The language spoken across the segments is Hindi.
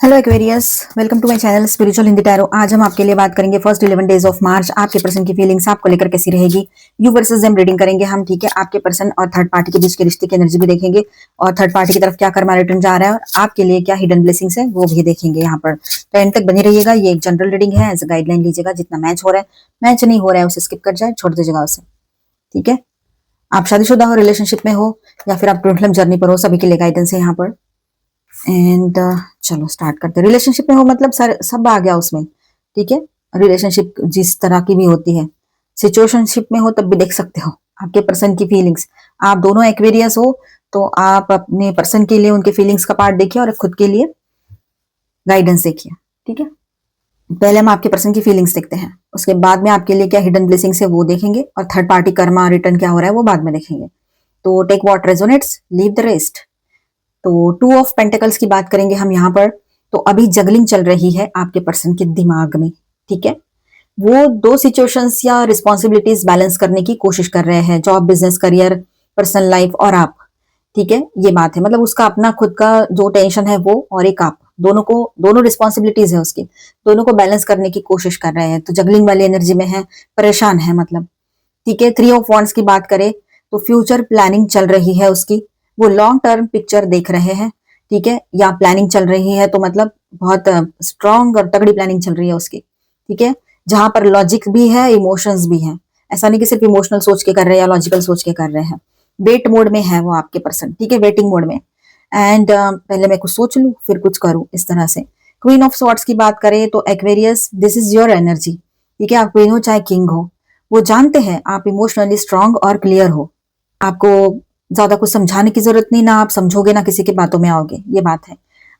Hello Aquarius, welcome to my channel spiritual Hindi tarot. आज हम आपके लिए बात करेंगे फर्स्ट 11 डेज ऑफ मार्च। आपके पर्सन की फीलिंग्स आपको लेकर कैसी रहेगी, यू वर्सेस देम रीडिंग करेंगे हम। ठीक है, आपके पर्सन और थर्ड पार्टी के बीच के रिश्ते की एनर्जी भी देखेंगे और थर्ड पार्टी की तरफ क्या कर्मा रिटर्न जा रहा है और आपके लिए क्या हिडन ब्लेसिंग्स है वो भी देखेंगे यहाँ पर। तो एंड तक बनी रहिएगा। ये एक जनरल रीडिंग है, एज गाइडलाइन लीजिएगा। जितना मैच हो रहा है, मैच नहीं हो रहा है उसे स्किप कर जाए, छोड़ दीजिएगा उसे। ठीक है, आप शादीशुदा हो, रिलेशनशिप में हो या फिर आप ट्विन जर्नी पर हो, सभी के लिए गाइडेंस है यहाँ पर। एंड चलो स्टार्ट करते हैं। रिलेशनशिप में हो मतलब सब आ गया उसमें। ठीक है, रिलेशनशिप जिस तरह की भी होती है, सिचुएशनशिप में हो तब भी देख सकते हो आपके पर्सन की फीलिंग्स। आप दोनों एक्वेरियस हो तो आप अपने पर्सन के लिए उनके फीलिंग्स का पार्ट देखिए और खुद के लिए गाइडेंस देखिए। ठीक है, पहले हम आपके पर्सन की फीलिंग्स देखते हैं, उसके बाद में आपके लिए क्या हिडन ब्लेसिंग्स है वो देखेंगे और थर्ड पार्टी कर्मा रिटर्न क्या हो रहा है वो बाद में देखेंगे। तो take what resonates, leave the rest. तो 2 ऑफ पेंटिकल्स की बात करेंगे हम यहाँ पर। तो अभी जगलिंग चल रही है आपके पर्सन के दिमाग में। ठीक है, वो 2 सिचुएशंस या रिस्पॉन्सिबिलिटीज बैलेंस करने की कोशिश कर रहे हैं, job, business, career, personal life और आप। ठीक है, ये बात है, मतलब उसका अपना खुद का जो टेंशन है वो और एक आप, दोनों रिस्पॉन्सिबिलिटीज है उसकी, दोनों को बैलेंस करने की कोशिश कर रहे हैं। तो जगलिंग वाली एनर्जी में है, परेशान है मतलब। ठीक है, 3 ऑफ वॉन्ड्स की बात करें तो फ्यूचर प्लानिंग चल रही है उसकी, वो लॉन्ग टर्म पिक्चर देख रहे हैं। ठीक है, या प्लानिंग चल रही है तो मतलब बहुत स्ट्रांग और तगड़ी प्लानिंग चल रही है उसकी। ठीक है, जहां पर लॉजिक भी है, इमोशंस भी है। ऐसा नहीं कि सिर्फ इमोशनल सोच के कर रहे हैं या लॉजिकल सोच के कर रहे हैं। वेट मोड में है वो आपके पर्सन। ठीक है, वेटिंग मोड में। एंड पहले मैं कुछ सोच लूं फिर कुछ करूं, इस तरह से। क्वीन ऑफ सॉर्ट्स की बात करें तो Aquarius, this is your energy. ठीक है, आप क्वीन हो चाहे किंग हो, वो जानते हैं आप इमोशनली स्ट्रांग और क्लियर हो। आपको ज्यादा कुछ समझाने की जरूरत नहीं, ना आप समझोगे ना किसी की बातों में आओगे, ये बात है।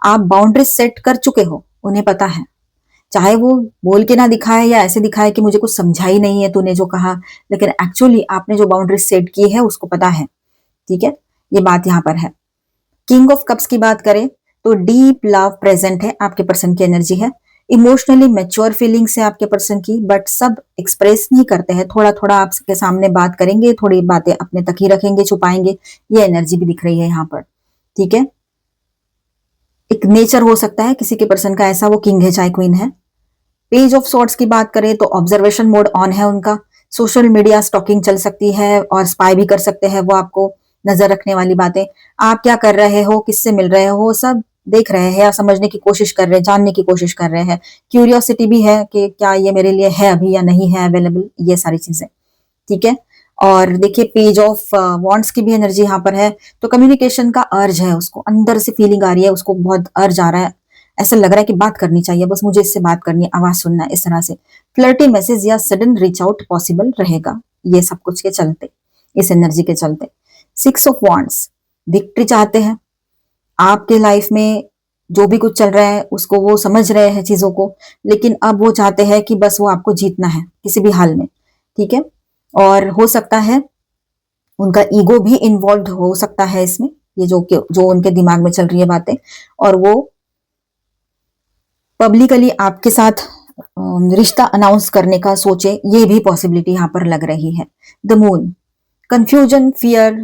आप बाउंड्रीज सेट कर चुके हो, उन्हें पता है। चाहे वो बोल के ना दिखाए या ऐसे दिखाए कि मुझे कुछ समझा ही नहीं है तूने जो कहा, लेकिन एक्चुअली आपने जो बाउंड्रीज सेट की है उसको पता है। ठीक है, ये बात यहाँ पर है। किंग ऑफ कप्स की बात करें तो डीप लव प्रेजेंट है, आपके पर्सन की एनर्जी है। इमोशनली मैच्योर फीलिंग्स है आपके पर्सन की, बट सब एक्सप्रेस नहीं करते हैं, थोड़ा थोड़ा आपके सामने बात करेंगे, थोड़ी बातें अपने तक ही रखेंगे, छुपाएंगे। ये एनर्जी भी दिख रही है यहाँ पर। ठीक है, एक नेचर हो सकता है किसी के पर्सन का ऐसा, वो किंग है चाहे क्वीन है। पेज ऑफ सॉर्ट्स की बात करें तो ऑब्जर्वेशन मोड ऑन है उनका। सोशल मीडिया स्टॉकिंग चल सकती है और स्पाई भी कर सकते हैं वो आपको, नजर रखने वाली बातें। आप क्या कर रहे हो, किससे मिल रहे हो, सब देख रहे हैं या समझने की कोशिश कर रहे हैं, जानने की कोशिश कर रहे हैं। क्यूरियोसिटी भी है कि क्या ये मेरे लिए है अभी या नहीं है अवेलेबल, ये सारी चीजें। ठीक है, और देखिए पेज ऑफ वॉन्ड्स की भी एनर्जी यहाँ पर है। तो कम्युनिकेशन का अर्ज है, उसको अंदर से फीलिंग आ रही है, उसको बहुत अर्ज आ रहा है, ऐसा लग रहा है कि बात करनी चाहिए, बस मुझे इससे बात करनी है, आवाज सुनना है, इस तरह से। फ्लर्टी मैसेज या सडन रीच आउट पॉसिबल रहेगा, ये सब कुछ के चलते, इस एनर्जी के चलते। 6 ऑफ वॉन्ड्स, विक्ट्री चाहते हैं आपके लाइफ में। जो भी कुछ चल रहा है उसको वो समझ रहे हैं चीजों को, लेकिन अब वो चाहते हैं कि बस वो आपको जीतना है किसी भी हाल में। ठीक है, और हो सकता है उनका ईगो भी इन्वॉल्व हो सकता है इसमें, ये जो उनके दिमाग में चल रही है बातें, और वो पब्लिकली आपके साथ रिश्ता अनाउंस करने का सोचे, ये भी पॉसिबिलिटी यहाँ पर लग रही है। The moon, confusion, fear,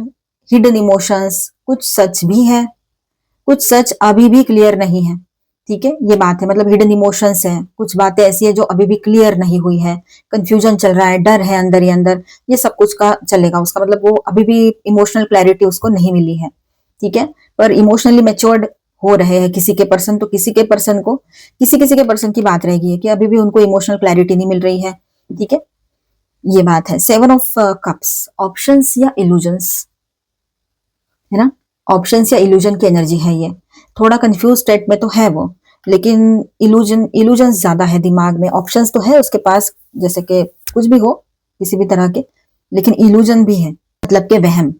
hidden emotions, कुछ सच भी है, कुछ सच अभी भी क्लियर नहीं है। ठीक है, ये बात है, मतलब हिडन इमोशंस है, कुछ बातें ऐसी है जो अभी भी क्लियर नहीं हुई है। कंफ्यूजन चल रहा है, डर है अंदर ही अंदर, ये सब कुछ का चलेगा उसका, मतलब वो अभी भी इमोशनल क्लैरिटी उसको नहीं मिली है। ठीक है, पर इमोशनली मैच्योर्ड हो रहे हैं किसी के पर्सन, तो किसी के पर्सन को, किसी किसी के पर्सन की बात रहेगी है कि अभी भी उनको इमोशनल क्लैरिटी नहीं मिल रही है। ठीक है, ये बात है। 7 ऑफ कप्स, ऑप्शंस या इल्यूजन्स, है ना, ऑप्शंस या इल्यूजन की एनर्जी है ये। थोड़ा कंफ्यूज स्टेट में तो है वो, लेकिन इल्यूजन ज्यादा है दिमाग में। ऑप्शंस तो है उसके पास, जैसे कि कुछ भी हो किसी भी तरह के, लेकिन इल्यूजन भी है, मतलब के वहम।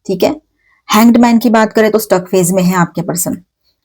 ठीक है, हैंग्ड मैन की बात करें तो स्टक फेज में है आपके पर्सन,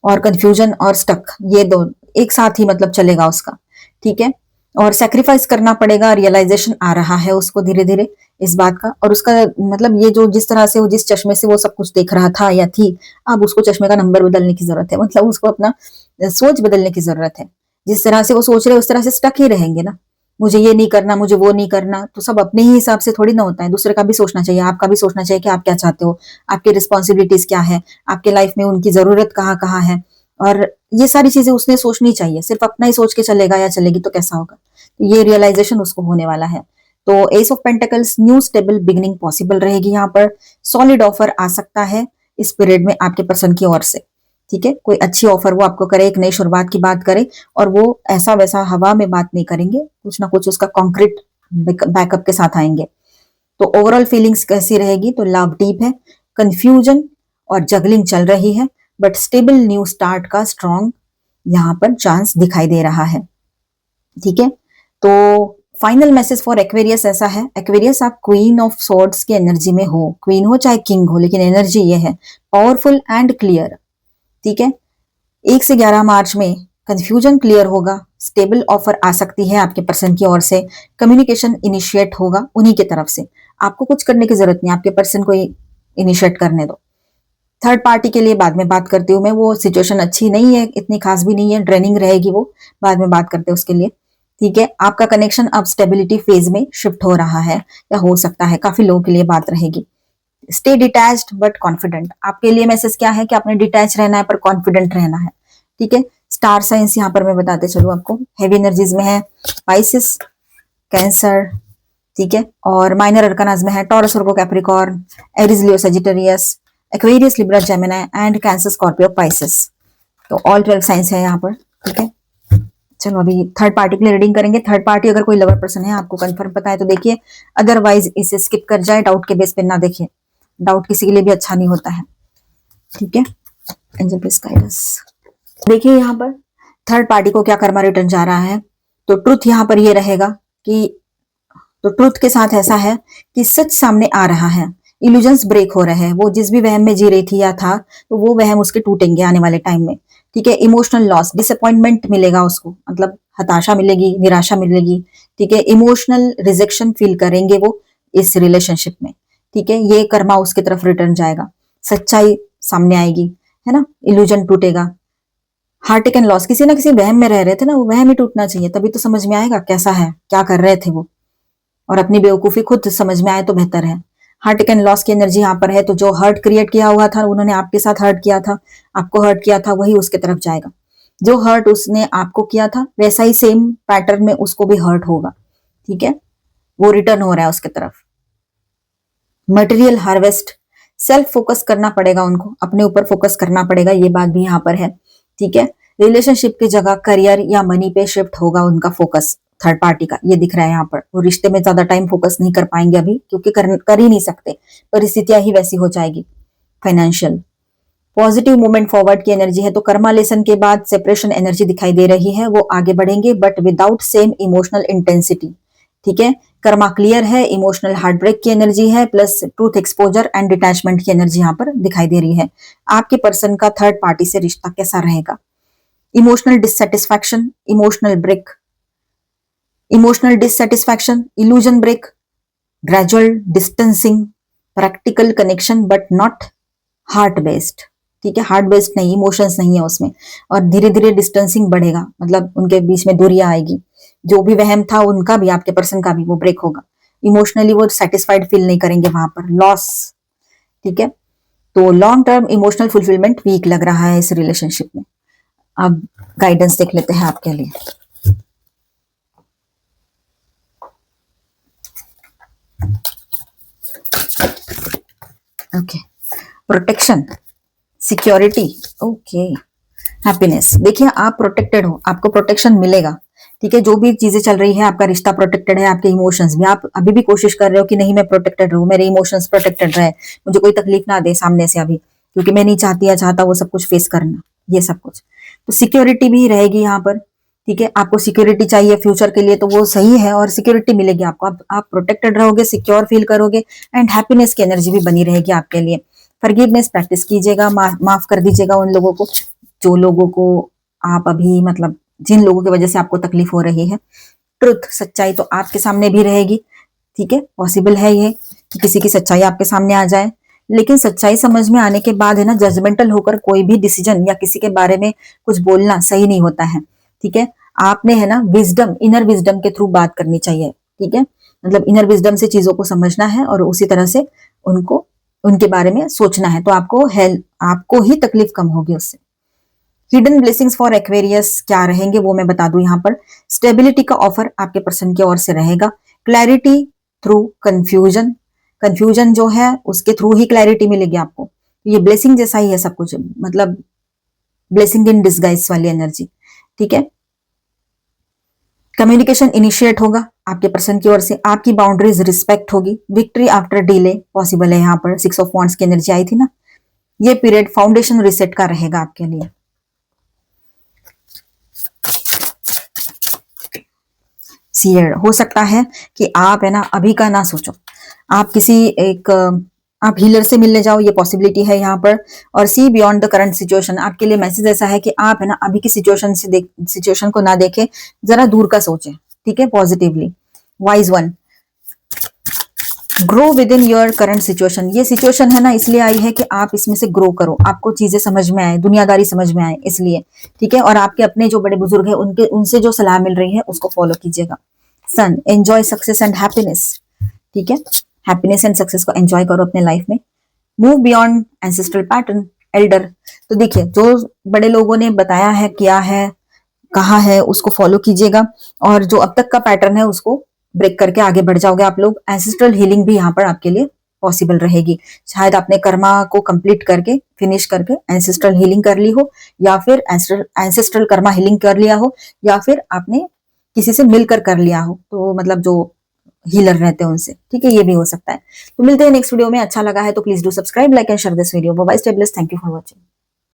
और कंफ्यूजन और स्टक ये दो एक साथ ही मतलब चलेगा उसका। ठीक है, और सेक्रीफाइस करना पड़ेगा, रियलाइजेशन आ रहा है उसको धीरे धीरे इस बात का। और उसका मतलब ये जो जिस तरह से वो, जिस चश्मे से वो सब कुछ देख रहा था या थी, अब उसको चश्मे का नंबर बदलने की जरूरत है, मतलब उसको अपना सोच बदलने की जरूरत है। जिस तरह से वो सोच रहे उस तरह से स्टक ही रहेंगे ना, मुझे ये नहीं करना, मुझे वो नहीं करना, तो सब अपने ही हिसाब से थोड़ी ना होता है, दूसरे का भी सोचना चाहिए, आपका भी सोचना चाहिए कि आप क्या चाहते हो, आपकी रिस्पॉन्सिबिलिटीज क्या है, आपके लाइफ में उनकी जरूरत कहाँ कहाँ है, और ये सारी चीजें उसने सोचनी चाहिए। सिर्फ अपना ही सोच के चलेगा या चलेगी तो कैसा होगा, तो ये रियलाइजेशन उसको होने वाला है। तो S of pentacles, new stable beginning possible रहेगी यहाँ पर। सॉलिड ऑफर आ सकता है इस पीरियड में आपके पर्सन की ओर से, ठीक है। कोई अच्छी ऑफर वो आपको करे, एक नई शुरुआत की बात करे, और वो ऐसा वैसा हवा में बात नहीं करेंगे, कुछ ना कुछ उसका कॉन्क्रीट बैकअप के साथ आएंगे। तो ओवरऑल फीलिंग्स कैसी रहेगी, तो लव डीप है, कंफ्यूजन और जगलिंग चल रही है, बट स्टेबल न्यू स्टार्ट का स्ट्रॉन्ग यहाँ पर चांस दिखाई दे रहा है, ठीक है। तो फाइनल मैसेज फॉर एक्वेरियस ऐसा है, एक्वेरियस आप क्वीन ऑफ सॉर्ड्स की एनर्जी में हो, क्वीन हो चाहे किंग हो, लेकिन एनर्जी ये है पावरफुल एंड क्लियर, ठीक है। 1 से 11 मार्च में कंफ्यूजन क्लियर होगा, स्टेबल ऑफर आ सकती है आपके पर्सन की ओर से, कम्युनिकेशन इनिशिएट होगा उन्हीं की तरफ से, आपको कुछ करने की जरूरत नहीं, आपके पर्सन को इनिशिएट करने दो। थर्ड पार्टी के लिए बाद में बात करती हूँ मैं, वो सिचुएशन अच्छी नहीं है, इतनी खास भी नहीं है, ड्रेनिंग रहेगी वो, बाद में बात करते हैं उसके लिए, ठीक है। आपका कनेक्शन अब स्टेबिलिटी फेज में शिफ्ट हो रहा है या हो सकता है, काफी लोगों के लिए बात रहेगी। स्टे डिटैच्ड बट कॉन्फिडेंट, आपके लिए मैसेज क्या है कि आपने डिटैच रहना है पर कॉन्फिडेंट रहना है, ठीक है। स्टार साइंस यहाँ पर मैं बताते चलूँ आपको, हैवी एनर्जीज में है पाइसिस, कैंसर, ठीक है, और माइनर अरकानाज में है taurus, Virgo, Capricorn, Aries, Leo, Sagittarius, Aquarius, Libra, Gemini and cancer, Scorpio, Pisces. तो ऑल 12 साइंस है यहाँ पर, ठीक है। चलो अभी थर्ड पार्टी के लिए रीडिंग करेंगे। थर्ड पार्टी अगर कोई लवर पर्सन है, आपको कंफर्म पता है तो देखिए, अदरवाइज इसे स्किप कर जाए, डाउट के बेस पे ना देखिए, डाउट किसी के लिए भी अच्छा नहीं होता है, ठीक है। Angel please guide us. देखिए यहाँ पर थर्ड पार्टी को क्या कर्मा रिटर्न जा रहा है, तो ट्रुथ यहाँ पर ये रहेगा कि, तो ट्रुथ के साथ ऐसा है कि सच सामने आ रहा है, इल्यूजन्स ब्रेक हो रहे हैं, वो जिस भी वहम में जी रही थी या था, तो वो वहम उसके टूटेंगे आने वाले टाइम में, ठीक है। इमोशनल लॉस, डिसअपॉइंटमेंट मिलेगा उसको, मतलब हताशा मिलेगी, निराशा मिलेगी, ठीक है। इमोशनल रिजेक्शन फील करेंगे वो इस रिलेशनशिप में, ठीक है। ये कर्मा उसकी तरफ रिटर्न जाएगा, सच्चाई सामने आएगी, है ना, इल्यूजन टूटेगा। हार्ट टेकन लॉस, किसी ना किसी वहम में रह रहे थे ना, वो वहम ही टूटना चाहिए, तभी तो समझ में आएगा कैसा है, क्या कर रहे थे वो, और अपनी बेवकूफी खुद समझ में आए तो बेहतर है। हार्ट टेकन लॉस की एनर्जी यहाँ पर है, तो जो हर्ट क्रिएट किया हुआ था, उन्होंने आपके साथ हर्ट किया था, आपको हर्ट किया था, वही उसके तरफ जाएगा। जो हर्ट उसने आपको किया था वैसा ही सेम पैटर्न में उसको भी हर्ट होगा, ठीक है। वो रिटर्न हो रहा है उसके तरफ। मटेरियल हार्वेस्ट, सेल्फ फोकस करना पड़ेगा उनको, अपने ऊपर फोकस करना पड़ेगा, ये बात भी यहाँ पर है, ठीक है। रिलेशनशिप की जगह करियर या मनी पे शिफ्ट होगा उनका फोकस, थर्ड पार्टी का ये दिख रहा है यहाँ पर। वो रिश्ते में ज्यादा टाइम फोकस नहीं कर पाएंगे अभी, क्योंकि कर ही नहीं सकते, परिस्थितियां ही वैसी हो जाएगी। फाइनेंशियल पॉजिटिव मूवमेंट फॉरवर्ड की एनर्जी है, तो कर्मा लेसन के बाद सेपरेशन एनर्जी दिखाई दे रही है, वो आगे बढ़ेंगे but without same emotional intensity, ठीक है। कर्मा क्लियर है, इमोशनल हार्ट ब्रेक की एनर्जी है, plus truth exposure and detachment की एनर्जी यहाँ पर दिखाई दे रही है। आपके पर्सन का थर्ड पार्टी से रिश्ता कैसा रहेगा, emotional dissatisfaction, emotional dissatisfaction, illusion break, gradual distancing, practical connection but not heart based, ठीक है। हार्ट बेस्ड नहीं, इमोशंस नहीं है उसमें, और धीरे धीरे डिस्टेंसिंग बढ़ेगा, मतलब उनके बीच में दूरियां आएगी, जो भी वहम था उनका भी आपके पर्सन का भी वो ब्रेक होगा। इमोशनली वो सेटिस्फाइड फील नहीं करेंगे वहां पर, लॉस, ठीक है। तो long term emotional fulfilment weak लग रहा है इस रिलेशनशिप में। अब गाइडेंस देख लेते हैं आपके लिए। Okay, protection, security, okay, happiness. देखिए आप प्रोटेक्टेड हो, आपको प्रोटेक्शन मिलेगा, ठीक है। जो भी चीजें चल रही है, आपका रिश्ता प्रोटेक्टेड है, आपके इमोशंस भी, आप अभी भी कोशिश कर रहे हो कि नहीं मैं प्रोटेक्टेड रहूं, मेरे इमोशंस प्रोटेक्टेड रहे, मुझे कोई तकलीफ ना दे सामने से अभी, क्योंकि मैं नहीं चाहती या चाहता वो सब कुछ फेस करना, ये सब कुछ। तो सिक्योरिटी भी रहेगी यहाँ पर, ठीक है। आपको सिक्योरिटी चाहिए फ्यूचर के लिए, तो वो सही है और सिक्योरिटी मिलेगी आपको, आप प्रोटेक्टेड रहोगे, सिक्योर फील करोगे, एंड हैप्पीनेस की एनर्जी भी बनी रहेगी आपके लिए। फॉरगिवनेस प्रैक्टिस कीजिएगा, माफ कर दीजिएगा उन लोगों को, जो लोगों को आप अभी, मतलब जिन लोगों की वजह से आपको तकलीफ हो रही है। ट्रुथ, सच्चाई तो आपके सामने भी रहेगी, ठीक है। पॉसिबल है ये कि किसी की सच्चाई आपके सामने आ जाए, लेकिन सच्चाई समझ में आने के बाद है ना, जजमेंटल होकर कोई भी डिसीजन या किसी के बारे में कुछ बोलना सही नहीं होता है, ठीक है। आपने है ना विजडम, इनर विजडम के थ्रू बात करनी चाहिए, ठीक है। मतलब इनर विजडम से चीजों को समझना है और उसी तरह से उनको, उनके बारे में सोचना है, तो आपको ही तकलीफ कम होगी उससे। हिडन ब्लेसिंग्स फॉर एक्वेरियस क्या रहेंगे वो मैं बता दूं यहाँ पर। स्टेबिलिटी का ऑफर आपके पर्सन की ओर से रहेगा। क्लैरिटी थ्रू कंफ्यूजन, कंफ्यूजन जो है उसके थ्रू ही क्लैरिटी मिलेगी आपको। ये ब्लेसिंग जैसा ही है सब कुछ, मतलब ब्लेसिंग इन डिस्गाइज वाली एनर्जी, ठीक है। कम्युनिकेशन इनिशिएट होगा आपके पर्सन की ओर से, आपकी बाउंड्रीज रिस्पेक्ट होगी। विक्ट्री आफ्टर डिले पॉसिबल है यहाँ पर। 6 ऑफ वॉन्ड्स की एनर्जी आई थी ना। ये पीरियड फाउंडेशन रिसेट का रहेगा आपके लिए। सीयर हो सकता है कि आप है ना अभी का ना सोचो, आप किसी एक आप हीलर से मिलने जाओ, ये पॉसिबिलिटी है यहाँ पर। और see beyond the current situation, आपके लिए मैसेज ऐसा है कि आप है ना अभी की सिचुएशन को ना देखे, जरा दूर का सोचे, ठीक है, positively. Wise one, grow with in your current situation. ये सिचुएशन है ना इसलिए आई है कि आप इसमें से ग्रो करो, आपको चीजें समझ में आए, दुनियादारी समझ में आए, इसलिए, ठीक है। और आपके अपने जो बड़े बुजुर्ग हैं उनके उनसे जो सलाह मिल रही है उसको फॉलो कीजिएगा। सन, एंजॉय सक्सेस एंड हैप्पीनेस, ठीक है, हैप्पीनेस एंड सक्सेस को एंजॉय करो अपने लाइफ में। Move beyond ancestral pattern, Elder. तो देखिए जो बड़े लोगों ने बताया है, किया है, कहा है, उसको फॉलो कीजिएगा। और जो अब तक का पैटर्न है उसको ब्रेक करके आगे बढ़ जाओगे आप लोग। एंसेस्ट्रल हीलिंग भी यहाँ पर आपके लिए पॉसिबल रहेगी। शायद आपने कर्मा को कंप्लीट करके, फिनिश करके एंसेस्ट्रल हीलिंग कर ली हो, या फिर एंसेस्ट्रल कर्मा हीलिंग कर लिया हो, या फिर आपने किसी से मिलकर कर लिया हो, तो मतलब जो हीलर रहते हैं उनसे, ठीक है, ये भी हो सकता है। तो मिलते हैं नेक्स्ट वीडियो में। अच्छा लगा है तो please do subscribe, like and share this video. Bye bye, stay blessed, thank you for watching.